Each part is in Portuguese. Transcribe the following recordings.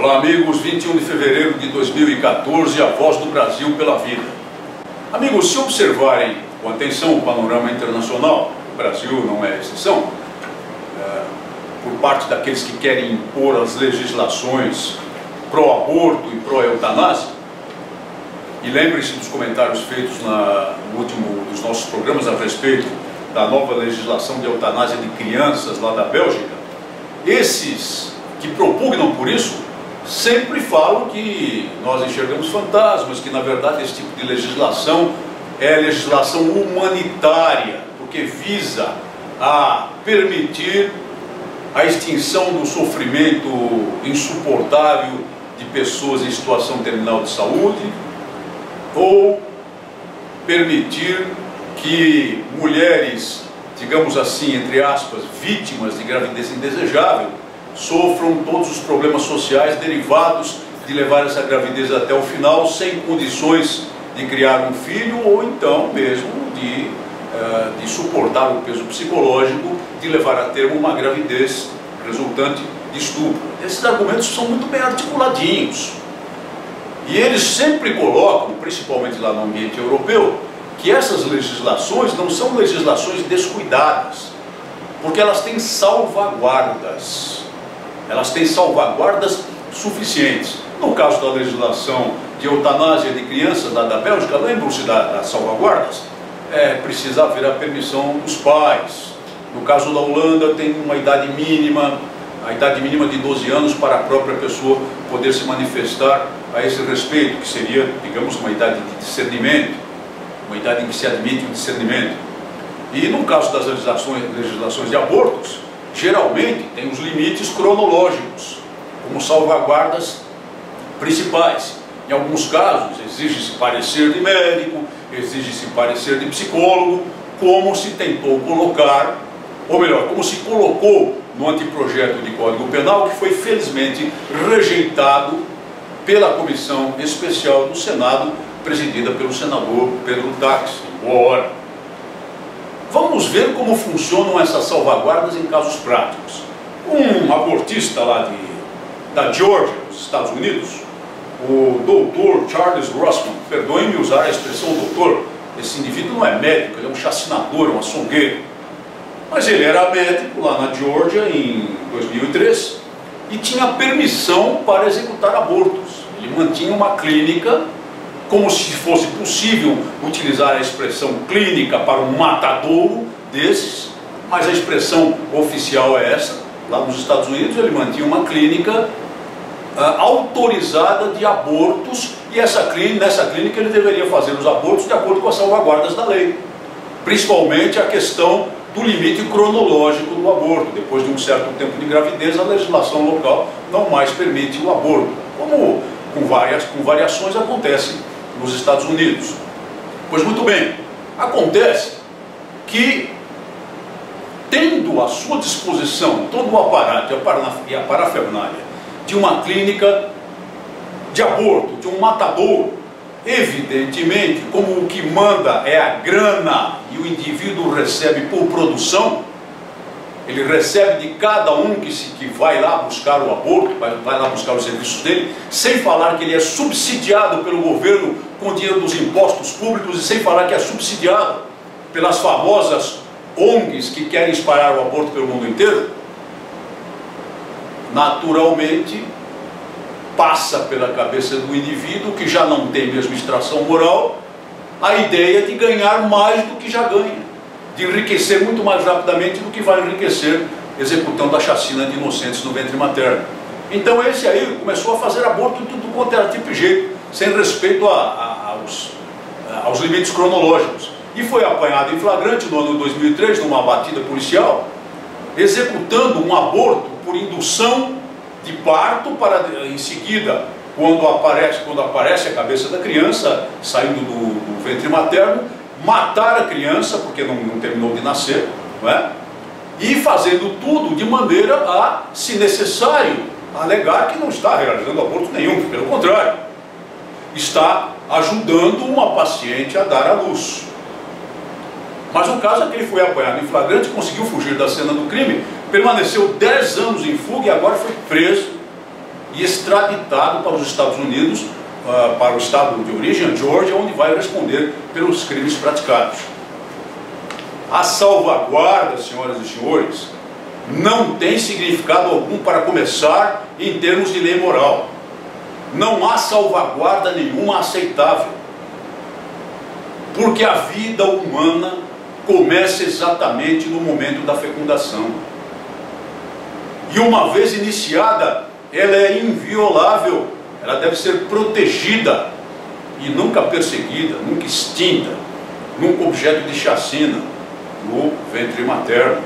Olá amigos, 21 de fevereiro de 2014, a voz do Brasil pela vida. Amigos, se observarem com atenção o panorama internacional, o Brasil não é exceção, por parte daqueles que querem impor as legislações pró-aborto e pró-eutanásia, e lembrem-se dos comentários feitos no último dos nossos programas a respeito da nova legislação de eutanásia de crianças lá da Bélgica, esses que propugnam por isso sempre falam que nós enxergamos fantasmas, que na verdade esse tipo de legislação é legislação humanitária, porque visa a permitir a extinção do sofrimento insuportável de pessoas em situação terminal de saúde, ou permitir que mulheres, digamos assim, entre aspas, vítimas de gravidez indesejável, sofram todos os problemas sociais derivados de levar essa gravidez até o final sem condições de criar um filho, ou então mesmo de suportar o peso psicológico de levar a termo uma gravidez resultante de estupro. Esses argumentos são muito bem articuladinhos. E eles sempre colocam, principalmente lá no ambiente europeu, que essas legislações não são legislações descuidadas, porque elas têm salvaguardas. Elas têm salvaguardas suficientes. No caso da legislação de eutanásia de crianças lá da Bélgica, lembram-se das salvaguardas? Precisa haver a permissão dos pais. No caso da Holanda, tem uma idade mínima, a idade mínima de 12 anos para a própria pessoa poder se manifestar a esse respeito, que seria, digamos, uma idade de discernimento, uma idade em que se admite o discernimento. E no caso das legislações de abortos, geralmente tem os limites cronológicos, como salvaguardas principais. Em alguns casos, exige-se parecer de médico, exige-se parecer de psicólogo, como se tentou colocar, ou melhor, como se colocou no anteprojeto de Código Penal, que foi felizmente rejeitado pela Comissão Especial do Senado, presidida pelo senador Pedro Táxi. Boa hora! Vamos ver como funcionam essas salvaguardas em casos práticos. Um abortista lá da Geórgia, nos Estados Unidos, o doutor Charles Grossman, perdoem-me usar a expressão doutor, esse indivíduo não é médico, ele é um chacinador, um açougueiro. Mas ele era médico lá na Geórgia em 2003 e tinha permissão para executar abortos. Ele mantinha uma clínica, como se fosse possível utilizar a expressão clínica para um matadouro desses, mas a expressão oficial é essa. Lá nos Estados Unidos ele mantinha uma clínica autorizada de abortos, e nessa clínica ele deveria fazer os abortos de acordo com as salvaguardas da lei, principalmente a questão do limite cronológico do aborto. Depois de um certo tempo de gravidez, a legislação local não mais permite o aborto, como com variações acontece nos Estados Unidos. Pois muito bem, acontece que, tendo à sua disposição todo o aparato e a parafernália de uma clínica de aborto, de um matadouro, evidentemente, como o que manda é a grana e o indivíduo recebe por produção, ele recebe de cada um que vai lá buscar o aborto, vai lá buscar os serviços dele, sem falar que ele é subsidiado pelo governo com dinheiro dos impostos públicos, e sem falar que é subsidiado pelas famosas ONGs que querem espalhar o aborto pelo mundo inteiro. Naturalmente, passa pela cabeça do indivíduo, que já não tem mesmo extração moral, a ideia de ganhar mais do que já ganha, de enriquecer muito mais rapidamente do que vai enriquecer executando a chacina de inocentes no ventre materno. Então esse aí começou a fazer aborto de tudo quanto era tipo de jeito, sem respeito aos limites cronológicos. E foi apanhado em flagrante no ano 2003, numa batida policial, executando um aborto por indução de parto, para em seguida, quando aparece a cabeça da criança saindo do ventre materno, matar a criança, porque não terminou de nascer, não é? E fazendo tudo de maneira a, se necessário, alegar que não está realizando aborto nenhum, pelo contrário, está ajudando uma paciente a dar à luz. Mas o caso é que ele foi apanhado em flagrante, conseguiu fugir da cena do crime, permaneceu 10 anos em fuga e agora foi preso e extraditado para os Estados Unidos, para o estado de origem, a Geórgia, onde vai responder pelos crimes praticados. A salvaguarda, senhoras e senhores, não tem significado algum para começar em termos de lei moral. Não há salvaguarda nenhuma aceitável, porque a vida humana começa exatamente no momento da fecundação. E uma vez iniciada, ela é inviolável, ela deve ser protegida e nunca perseguida, nunca extinta, nunca objeto de chacina no ventre materno.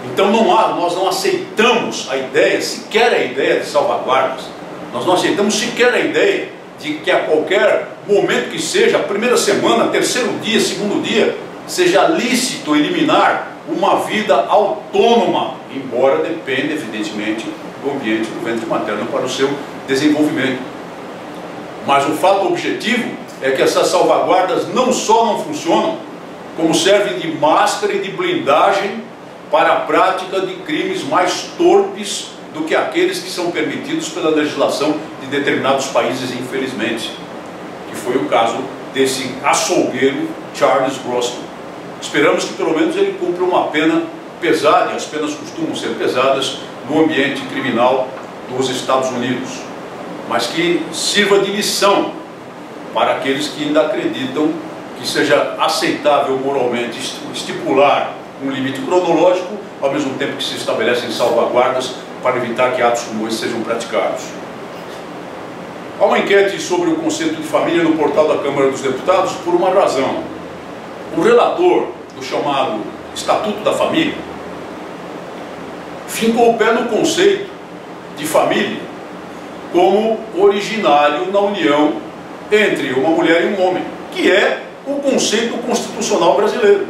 Então nós não aceitamos a ideia, sequer a ideia de salvaguardas. Nós não aceitamos sequer a ideia de que a qualquer momento que seja, a primeira semana, terceiro dia, segundo dia, seja lícito eliminar uma vida autônoma, embora dependa, evidentemente, do ambiente do ventre materno para o seu desenvolvimento. Mas o fato objetivo é que essas salvaguardas não só não funcionam, como servem de máscara e de blindagem para a prática de crimes mais torpes do que aqueles que são permitidos pela legislação de determinados países, infelizmente, que foi o caso desse açougueiro Charles Groston. Esperamos que pelo menos ele cumpra uma pena pesada, e as penas costumam ser pesadas no ambiente criminal dos Estados Unidos, mas que sirva de lição para aqueles que ainda acreditam que seja aceitável moralmente estipular um limite cronológico, ao mesmo tempo que se estabelecem salvaguardas para evitar que atos como esse sejam praticados. Há uma enquete sobre o conceito de família no portal da Câmara dos Deputados por uma razão. O relator do chamado Estatuto da Família fincou o pé no conceito de família como originário na união entre uma mulher e um homem, que é o conceito constitucional brasileiro,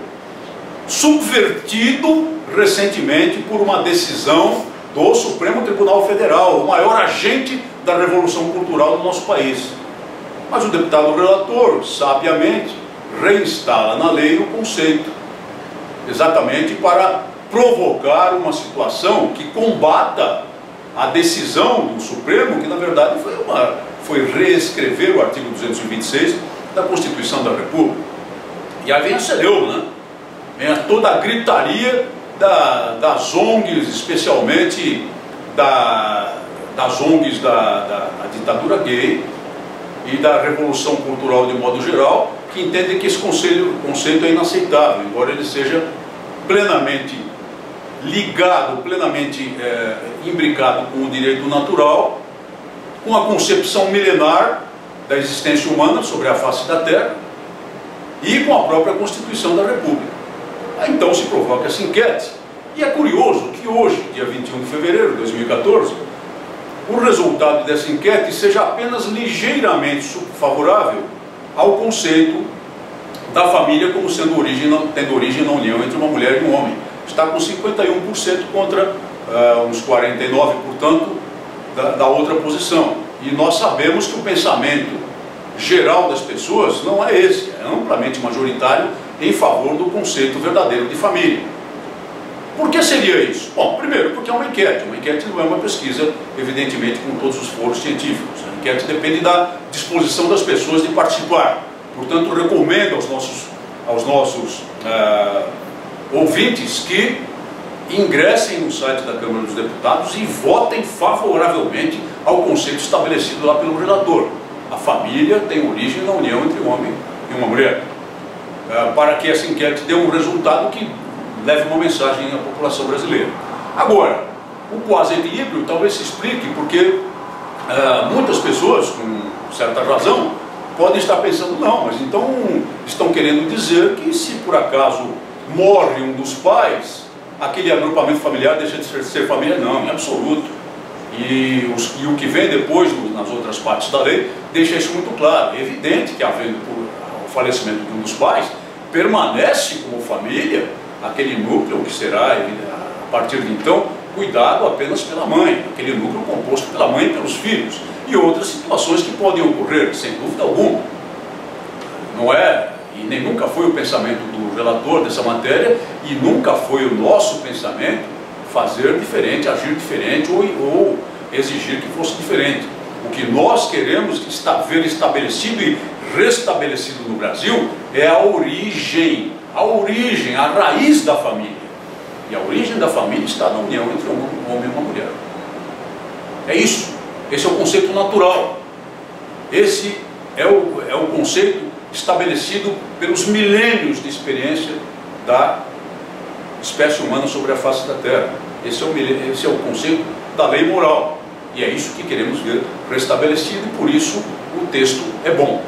subvertido recentemente por uma decisão do Supremo Tribunal Federal, o maior agente da revolução cultural do nosso país. Mas o deputado relator, sabiamente, reinstala na lei o conceito, exatamente para provocar uma situação que combata a decisão do Supremo, que na verdade foi reescrever o artigo 226 da Constituição da República. E aí vem a celeuma, né? Vem toda a gritaria das ONGs, especialmente das ONGs da ditadura gay e da revolução cultural de modo geral, que entendem que esse conceito é inaceitável, embora ele seja plenamente ligado, plenamente imbricado com o direito natural, com a concepção milenar da existência humana sobre a face da Terra e com a própria Constituição da República. Aí então se provoca essa enquete. E é curioso que hoje, dia 21 de fevereiro de 2014, o resultado dessa enquete seja apenas ligeiramente favorável ao conceito da família como tendo origem na união entre uma mulher e um homem. Está com 51% contra uns 49%, portanto, da outra posição. E nós sabemos que o pensamento geral das pessoas não é esse, é amplamente majoritário em favor do conceito verdadeiro de família. Por que seria isso? Bom, primeiro, porque é uma enquete não é uma pesquisa, evidentemente, com todos os foros científicos. A enquete depende da disposição das pessoas de participar. Portanto, recomendo aos nossos ouvintes que ingressem no site da Câmara dos Deputados e votem favoravelmente ao conceito estabelecido lá pelo relator. A família tem origem na união entre um homem e uma mulher. Para que essa enquete dê um resultado que leve uma mensagem à população brasileira. Agora, o quase equilíbrio talvez se explique porque muitas pessoas, com certa razão, podem estar pensando, não, mas então estão querendo dizer que se por acaso morre um dos pais, aquele agrupamento familiar deixa de ser família. Não, em absoluto. E o que vem depois, nas outras partes da lei, deixa isso muito claro. É evidente que, havendo o falecimento de um dos pais, permanece como família aquele núcleo que será, a partir de então, cuidado apenas pela mãe, aquele núcleo composto pela mãe e pelos filhos, e outras situações que podem ocorrer, sem dúvida alguma. Não é, e nem nunca foi o pensamento do relator dessa matéria, e nunca foi o nosso pensamento fazer diferente, agir diferente, ou exigir que fosse diferente. O que nós queremos ver estabelecido e restabelecido no Brasil é a origem, a raiz da família. E a origem da família está na união entre um homem e uma mulher. É isso. Esse é o conceito natural. Esse é o conceito estabelecido pelos milênios de experiência da espécie humana sobre a face da Terra. Esse é o conceito da lei moral. E é isso que queremos ver restabelecido, e por isso o texto é bom.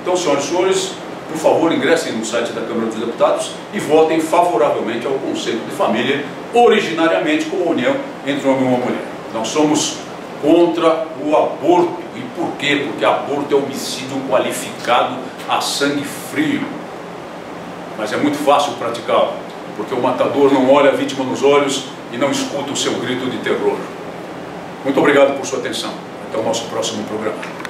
Então, senhoras e senhores, por favor, ingressem no site da Câmara dos Deputados e votem favoravelmente ao conceito de família, originariamente como a união entre um homem e uma mulher. Nós somos contra o aborto. E por quê? Porque aborto é homicídio qualificado a sangue frio. Mas é muito fácil praticá-lo, porque o matador não olha a vítima nos olhos e não escuta o seu grito de terror. Muito obrigado por sua atenção. Até o nosso próximo programa.